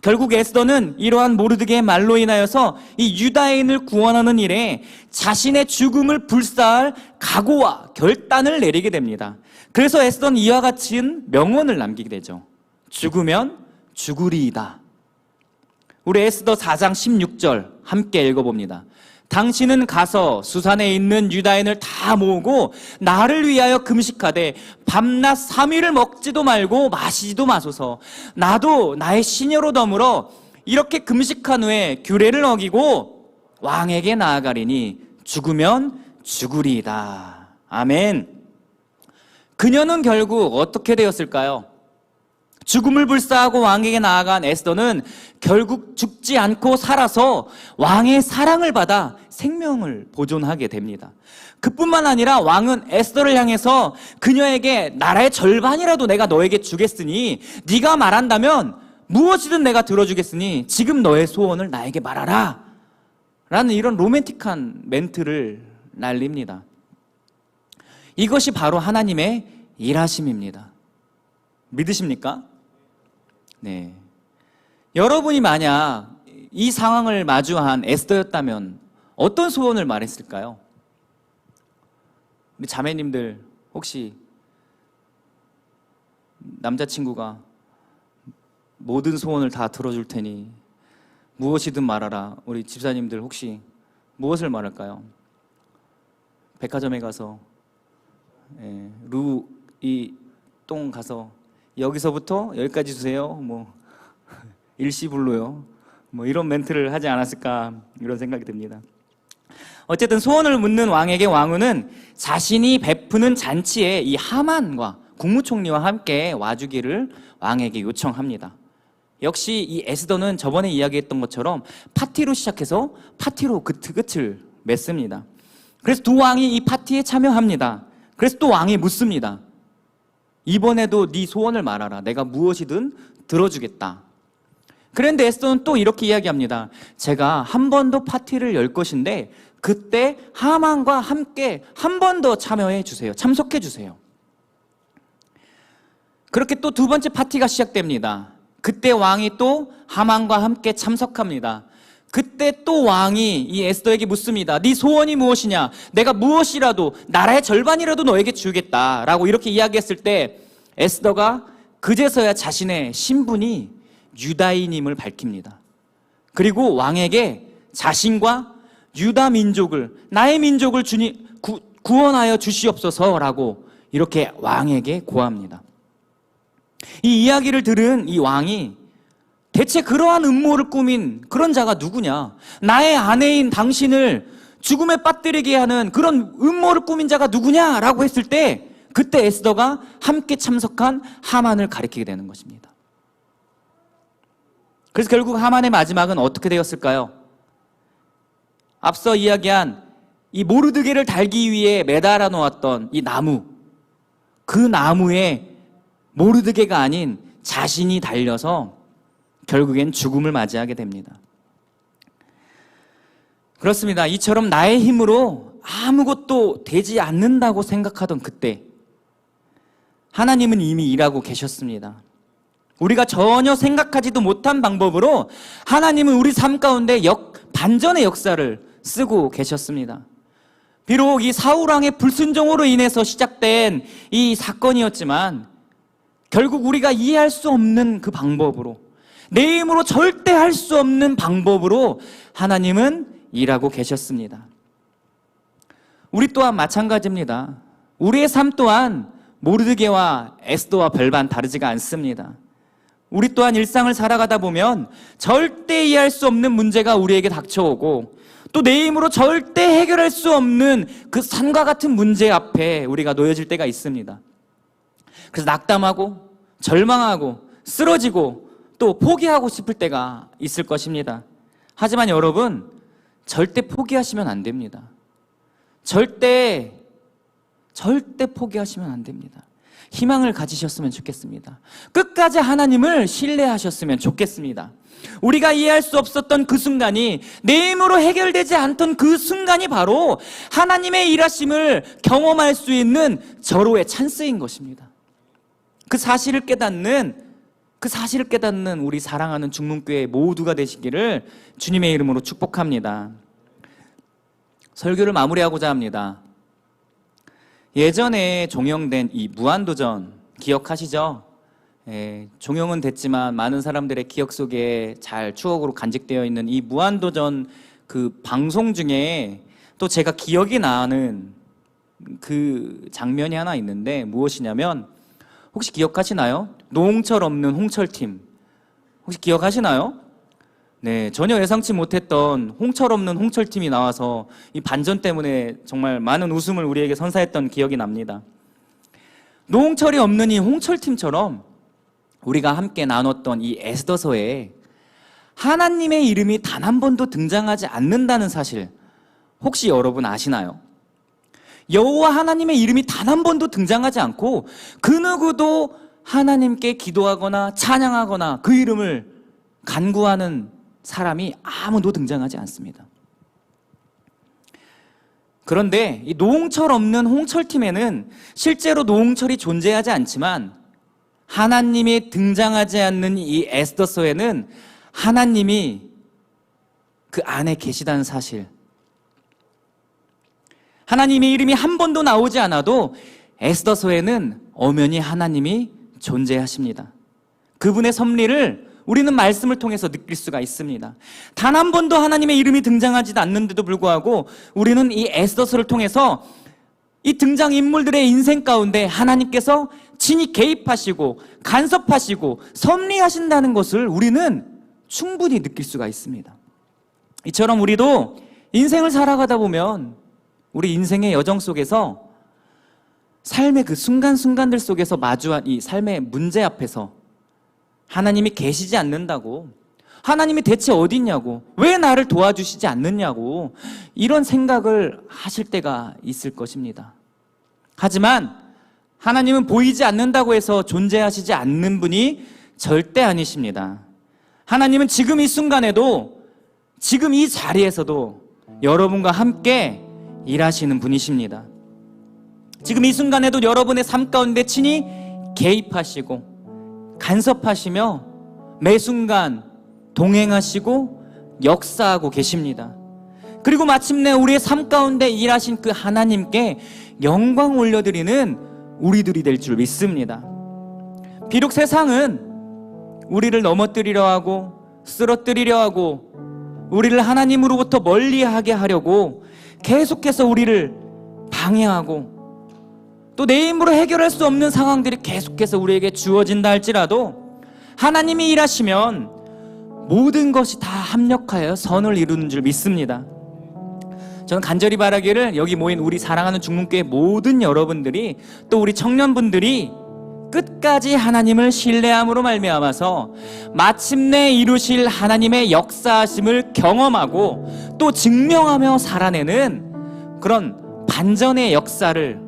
Speaker 1: 결국 에스더는 이러한 모르드게의 말로 인하여서 이 유다인을 구원하는 일에 자신의 죽음을 불사할 각오와 결단을 내리게 됩니다. 그래서 에스더는 이와 같은 명언을 남기게 되죠. 죽으면 죽으리이다. 우리 에스더 4장 16절 함께 읽어봅니다. 당신은 가서 수산에 있는 유다인을 다 모으고 나를 위하여 금식하되 밤낮 3일을 먹지도 말고 마시지도 마소서. 나도 나의 시녀로 더불어 이렇게 금식한 후에 규례를 어기고 왕에게 나아가리니 죽으면 죽으리이다. 아멘. 그녀는 결국 어떻게 되었을까요? 죽음을 불사하고 왕에게 나아간 에스더는 결국 죽지 않고 살아서 왕의 사랑을 받아 생명을 보존하게 됩니다. 그뿐만 아니라 왕은 에스더를 향해서 그녀에게 나라의 절반이라도 내가 너에게 주겠으니 네가 말한다면 무엇이든 내가 들어주겠으니 지금 너의 소원을 나에게 말하라 라는 이런 로맨틱한 멘트를 날립니다. 이것이 바로 하나님의 일하심입니다. 믿으십니까? 네. 여러분이 만약 이 상황을 마주한 에스더였다면 어떤 소원을 말했을까요? 우리 자매님들 혹시 남자친구가 모든 소원을 다 들어줄 테니 무엇이든 말하라. 우리 집사님들 혹시 무엇을 말할까요? 백화점에 가서 이 똥 가서 여기서부터 여기까지 주세요. 뭐 일시불로요. 뭐 이런 멘트를 하지 않았을까 이런 생각이 듭니다. 어쨌든 소원을 묻는 왕에게 왕후는 자신이 베푸는 잔치에 이 하만과 국무총리와 함께 와주기를 왕에게 요청합니다. 역시 이 에스더는 저번에 이야기했던 것처럼 파티로 시작해서 파티로 끝을 맺습니다. 그래서 두 왕이 이 파티에 참여합니다. 그래서 또 왕이 묻습니다. 이번에도 네 소원을 말하라. 내가 무엇이든 들어주겠다. 그런데 에스더는 또 이렇게 이야기합니다. 제가 한 번 더 파티를 열 것인데 그때 하만과 함께 한 번 더 참여해 주세요. 참석해 주세요. 그렇게 또 두 번째 파티가 시작됩니다. 그때 왕이 또 하만과 함께 참석합니다. 그때 또 왕이 이 에스더에게 묻습니다. 네 소원이 무엇이냐? 내가 무엇이라도 나라의 절반이라도 너에게 주겠다라고 이렇게 이야기했을 때 에스더가 그제서야 자신의 신분이 유다인임을 밝힙니다. 그리고 왕에게 자신과 유다 민족을 나의 민족을 구원하여 주시옵소서라고 이렇게 왕에게 고합니다. 이 이야기를 들은 이 왕이 대체 그러한 음모를 꾸민 그런 자가 누구냐? 나의 아내인 당신을 죽음에 빠뜨리게 하는 그런 음모를 꾸민 자가 누구냐라고 했을 때 그때 에스더가 함께 참석한 하만을 가리키게 되는 것입니다. 그래서 결국 하만의 마지막은 어떻게 되었을까요? 앞서 이야기한 이 모르드게를 달기 위해 매달아 놓았던 이 나무, 그 나무에 모르드게가 아닌 자신이 달려서 결국엔 죽음을 맞이하게 됩니다. 그렇습니다. 이처럼 나의 힘으로 아무것도 되지 않는다고 생각하던 그때 하나님은 이미 일하고 계셨습니다. 우리가 전혀 생각하지도 못한 방법으로 하나님은 우리 삶 가운데 반전의 역사를 쓰고 계셨습니다. 비록 이 사울왕의 불순종으로 인해서 시작된 이 사건이었지만 결국 우리가 이해할 수 없는 그 방법으로 내 힘으로 절대 할 수 없는 방법으로 하나님은 일하고 계셨습니다. 우리 또한 마찬가지입니다. 우리의 삶 또한 모르드게와 에스더와 별반 다르지가 않습니다. 우리 또한 일상을 살아가다 보면 절대 이해할 수 없는 문제가 우리에게 닥쳐오고 또 내 힘으로 절대 해결할 수 없는 그 산과 같은 문제 앞에 우리가 놓여질 때가 있습니다. 그래서 낙담하고 절망하고 쓰러지고 또 포기하고 싶을 때가 있을 것입니다. 하지만 여러분 절대 포기하시면 안 됩니다. 절대 절대 포기하시면 안 됩니다. 희망을 가지셨으면 좋겠습니다. 끝까지 하나님을 신뢰하셨으면 좋겠습니다. 우리가 이해할 수 없었던 그 순간이, 내 힘으로 해결되지 않던 그 순간이 바로 하나님의 일하심을 경험할 수 있는 절호의 찬스인 것입니다. 그 사실을 깨닫는 우리 사랑하는 중문교회 모두가 되시기를 주님의 이름으로 축복합니다. 설교를 마무리하고자 합니다. 예전에 종영된 이 무한도전 기억하시죠? 종영은 됐지만 많은 사람들의 기억 속에 잘 추억으로 간직되어 있는 이 무한도전 그 방송 중에 또 제가 기억이 나는 그 장면이 하나 있는데, 무엇이냐면, 혹시 기억하시나요? 노홍철 없는 홍철팀, 혹시 기억하시나요? 네, 전혀 예상치 못했던 홍철 없는 홍철팀이 나와서 이 반전 때문에 정말 많은 웃음을 우리에게 선사했던 기억이 납니다. 노홍철이 없는 이 홍철팀처럼 우리가 함께 나눴던 이 에스더서에 하나님의 이름이 단 한 번도 등장하지 않는다는 사실, 혹시 여러분 아시나요? 여호와 하나님의 이름이 단 한 번도 등장하지 않고 그 누구도 하나님께 기도하거나 찬양하거나 그 이름을 간구하는 사람이 아무도 등장하지 않습니다. 그런데 이 노홍철 없는 홍철팀에는 실제로 노홍철이 존재하지 않지만 하나님이 등장하지 않는 이 에스더서에는 하나님이 그 안에 계시다는 사실, 하나님의 이름이 한 번도 나오지 않아도 에스더서에는 엄연히 하나님이 존재하십니다. 그분의 섭리를 우리는 말씀을 통해서 느낄 수가 있습니다. 단 한 번도 하나님의 이름이 등장하지 않는데도 불구하고 우리는 이 에스더서를 통해서 이 등장인물들의 인생 가운데 하나님께서 친히 개입하시고 간섭하시고 섭리하신다는 것을 우리는 충분히 느낄 수가 있습니다. 이처럼 우리도 인생을 살아가다 보면 우리 인생의 여정 속에서 삶의 그 순간순간들 속에서 마주한 이 삶의 문제 앞에서 하나님이 계시지 않는다고, 하나님이 대체 어디 있냐고, 왜 나를 도와주시지 않느냐고 이런 생각을 하실 때가 있을 것입니다. 하지만 하나님은 보이지 않는다고 해서 존재하시지 않는 분이 절대 아니십니다. 하나님은 지금 이 순간에도, 지금 이 자리에서도 여러분과 함께 일하시는 분이십니다. 지금 이 순간에도 여러분의 삶 가운데 친히 개입하시고 간섭하시며 매 순간 동행하시고 역사하고 계십니다. 그리고 마침내 우리의 삶 가운데 일하신 그 하나님께 영광 올려드리는 우리들이 될 줄 믿습니다. 비록 세상은 우리를 넘어뜨리려 하고 쓰러뜨리려 하고 우리를 하나님으로부터 멀리하게 하려고 계속해서 우리를 방해하고 또 내 힘으로 해결할 수 없는 상황들이 계속해서 우리에게 주어진다 할지라도 하나님이 일하시면 모든 것이 다 합력하여 선을 이루는 줄 믿습니다. 저는 간절히 바라기를 여기 모인 우리 사랑하는 중문교회 모든 여러분들이, 또 우리 청년분들이 끝까지 하나님을 신뢰함으로 말미암아서 마침내 이루실 하나님의 역사하심을 경험하고 또 증명하며 살아내는 그런 반전의 역사를,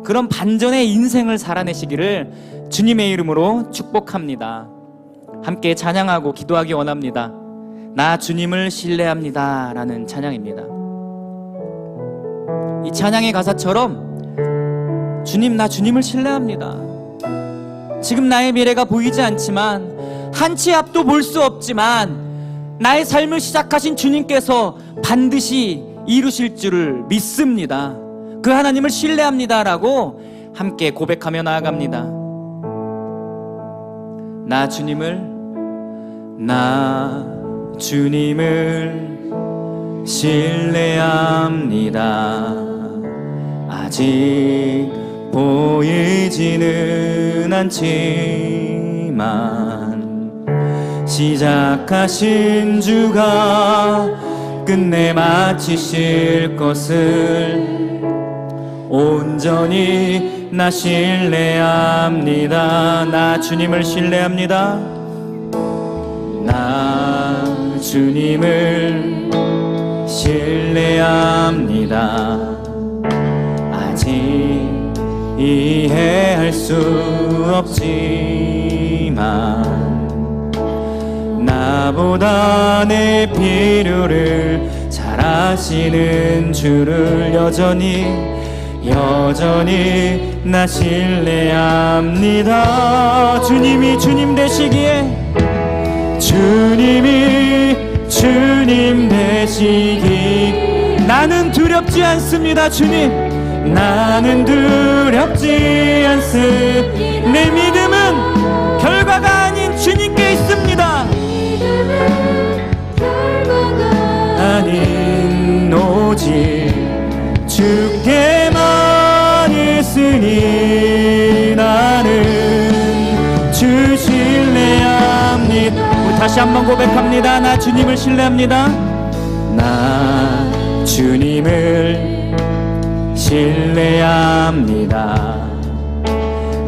Speaker 1: 그런 반전의 인생을 살아내시기를 주님의 이름으로 축복합니다. 함께 찬양하고 기도하기 원합니다. 나 주님을 신뢰합니다 라는 찬양입니다. 이 찬양의 가사처럼 주님, 나 주님을 신뢰합니다. 지금 나의 미래가 보이지 않지만, 한치 앞도 볼 수 없지만 나의 삶을 시작하신 주님께서 반드시 이루실 줄을 믿습니다. 그 하나님을 신뢰합니다라고 함께 고백하며 나아갑니다. 나 주님을 신뢰합니다. 아직 보이지는 않지만 시작하신 주가 끝내 마치실 것을 온전히 나 신뢰합니다. 나 주님을 신뢰합니다. 나 주님을 신뢰합니다. 아직 이해할 수 없지만 나보다 내 필요를 잘 아시는 주를 여전히 나 신뢰합니다. 주님이 주님 되시기에 주님이 주님 되시기 나는 두렵지 않습니다. 주님 나는 두렵지 않습니다. 내 믿음은 결과가 아닌 주님께 있습니다. 아닌 오직 주께만 있으니 나는 주 신뢰합니다. 다시 한번 고백합니다. 나 주님을 신뢰합니다. 나 주님을 신뢰합니다.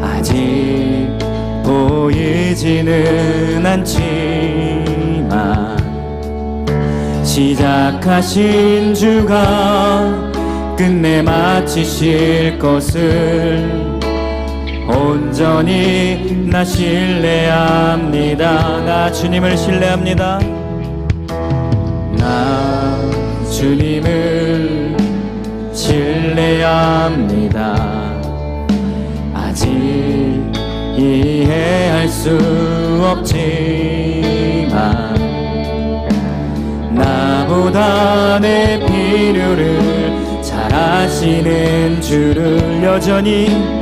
Speaker 1: 아직 보이지는 않지만 시작하신 주가 끝내 마치실 것을 온전히 나 신뢰합니다. 나 주님을 신뢰합니다. 나 주님을 신뢰합니다. 아직 이해할 수 없지만 나보다 내 필요를 잘 아시는 주를 여전히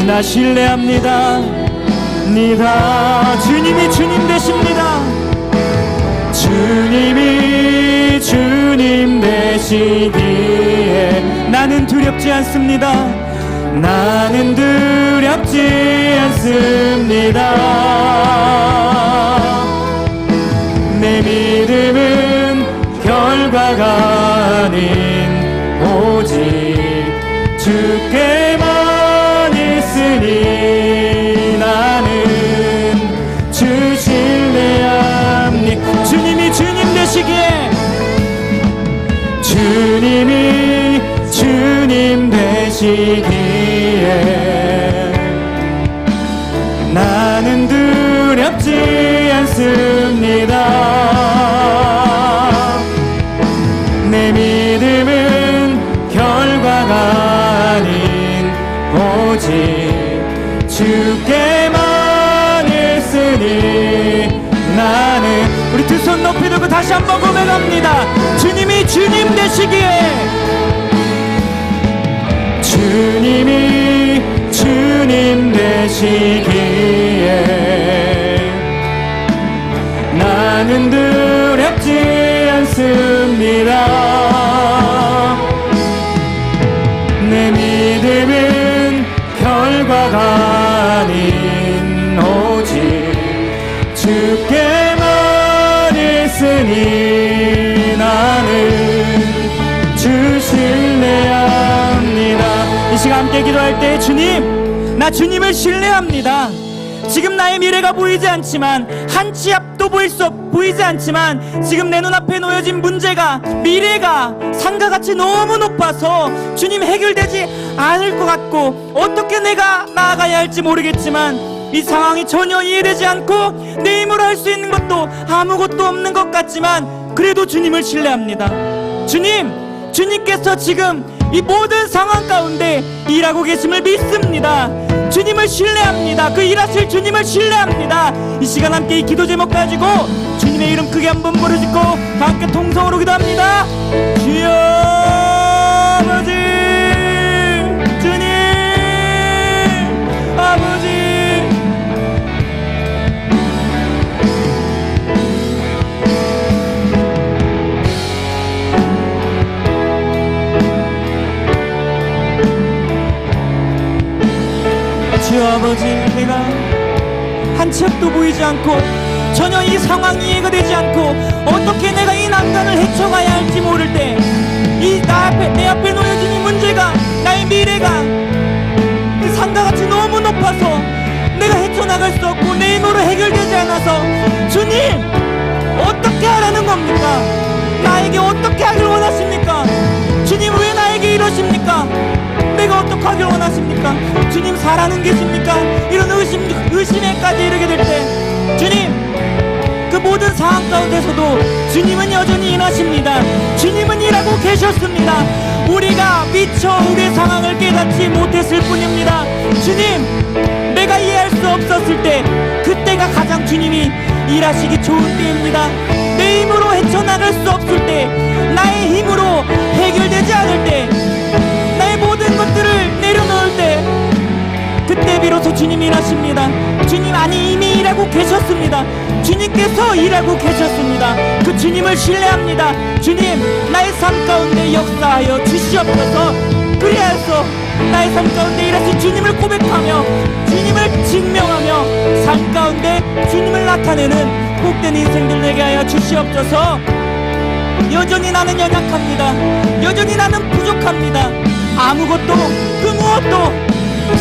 Speaker 1: 나 신뢰합니다. 주님이 주님 되십니다. 주님이 주님 되시기에 나는 두렵지 않습니다. 나는 두렵지 않습니다. 내 믿음은 결과가 아닌 오직 주께만 있으니 나는 주 신뢰합니다. 주님이 주님 되시기에 주님이 주님 되시기에 나는 두렵지 않습니다. 내 믿음은 결과가 아닌 오직 주께만 있으니 나는 우리 두 손 높이 들고 다시 한번 고백합니다. 주님이 주님 되시기에 주님이 주님 되시기에 나는 두렵지 않습니다. 내 믿음은 결과가 아닌 오직 주께만 있으니 나는 주 신뢰합니다. 이 시간 함께 기도할 때 주님, 나 주님을 신뢰합니다. 지금 나의 미래가 보이지 않지만 한 치 앞도 보이지 않지만 지금 내 눈앞에 놓여진 문제가 미래가 산과 같이 너무 높아서 주님 해결되지 않을 것 같고 어떻게 내가 나아가야 할지 모르겠지만 이 상황이 전혀 이해되지 않고 내 힘으로 할 수 있는 것도 아무것도 없는 것 같지만 그래도 주님을 신뢰합니다. 주님께서 지금 이 모든 상황 가운데 일하고 계심을 믿습니다. 주님을 신뢰합니다. 그 일하실 주님을 신뢰합니다. 이 시간 함께 이 기도 제목 가지고 주님의 이름 크게 한번 부르짖고 다 함께 통성으로 기도합니다. 주여 아버지, 주님 아버지, 주여 아버지, 내가 한 치 앞도 보이지 않고 전혀 이 상황이 이해가 되지 않고 어떻게 내가 이 난간을 헤쳐가야 할지 모를 때 내 앞에 놓여진 이 문제가 나의 미래가 그 산과 같이 너무 높아서 내가 헤쳐나갈 수 없고 내 힘으로 해결되지 않아서 주님 어떻게 하라는 겁니까? 나에게 어떻게 하길 원하십니까? 주님 왜 나에게 이러십니까? 내가 어떻게
Speaker 2: 고백하길 원하십니까? 주님 살아는 계십니까? 이런 의심에까지 이르게 될 때 주님, 그 모든 상황 가운데서도 주님은 여전히 일하십니다. 주님은 일하고 계셨습니다. 우리가 미처 우리의 상황을 깨닫지 못했을 뿐입니다. 주님, 내가 이해할 수 없었을 때 그때가 가장 주님이 일하시기 좋은 때입니다. 내 힘으로 헤쳐나갈 수 없을 때, 나의 힘으로 해결되지 않을 때, 나의 모든 것들을 내려놓을 때, 그때 비로소 주님이 일하십니다. 주님, 아니 이미 일하고 계셨습니다. 주님께서 일하고 계셨습니다. 그 주님을 신뢰합니다. 주님, 나의 삶 가운데 역사하여 주시옵소서. 그리하여서 나의 삶 가운데 일하신 주님을 고백하며 주님을 증명하며 삶 가운데 주님을 나타내는 복된 인생들 되게 하여 주시옵소서. 여전히 나는 연약합니다. 여전히 나는 부족합니다. 아무것도 그 무엇도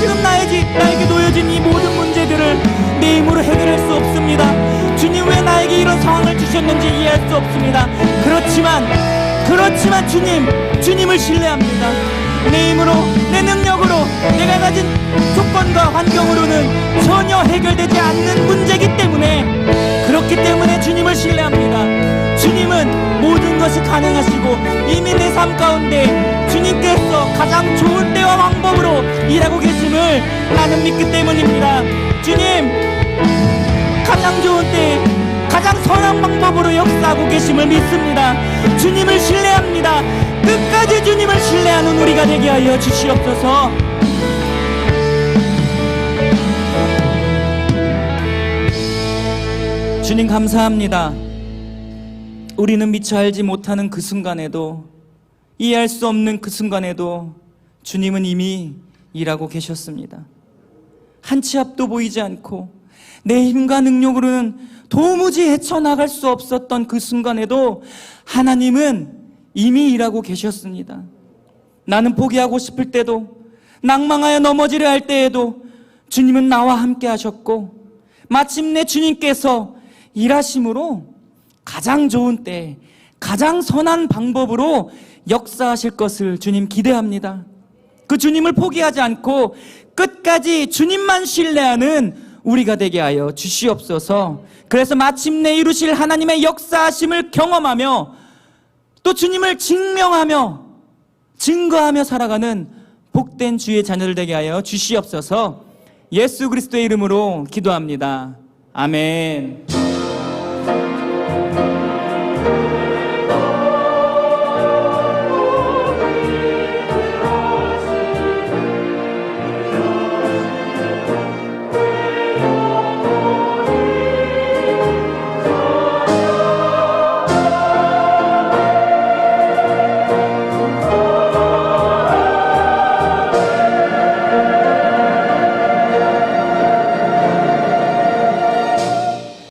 Speaker 2: 지금 나에게 놓여진 이 모든 문제들을 내 힘으로 해결할 수 없습니다. 주님, 왜 나에게 이런 상황을 주셨는지 이해할 수 없습니다. 그렇지만 주님을 신뢰합니다. 내 힘으로, 내 능력으로, 내가 가진 조건과 환경으로는 전혀 해결되지 않는 문제이기 때문에, 그렇기 때문에 주님을 신뢰합니다. 주님은 모든 것이 가능하시고 이미 내 삶 가운데 주님께서 가장 좋은 때와 방법으로 일하고 계심을 나는 믿기 때문입니다. 주님, 가장 좋은 때, 가장 선한 방법으로 역사하고 계심을 믿습니다. 주님을 신뢰합니다. 끝까지 주님을 신뢰하는 우리가 되게 하여 주시옵소서. 주님, 감사합니다. 우리는 미처 알지 못하는 그 순간에도, 이해할 수 없는 그 순간에도 주님은 이미 일하고 계셨습니다. 한 치 앞도 보이지 않고 내 힘과 능력으로는 도무지 헤쳐나갈 수 없었던 그 순간에도 하나님은 이미 일하고 계셨습니다. 나는 포기하고 싶을 때도, 낭망하여 넘어지려 할 때에도 주님은 나와 함께 하셨고, 마침내 주님께서 일하심으로 가장 좋은 때, 가장 선한 방법으로 역사하실 것을 주님 기대합니다. 그 주님을 포기하지 않고 끝까지 주님만 신뢰하는 우리가 되게 하여 주시옵소서. 그래서 마침내 이루실 하나님의 역사하심을 경험하며 또 주님을 증명하며 증거하며 살아가는 복된 주의 자녀들 되게 하여 주시옵소서. 예수 그리스도의 이름으로 기도합니다. 아멘.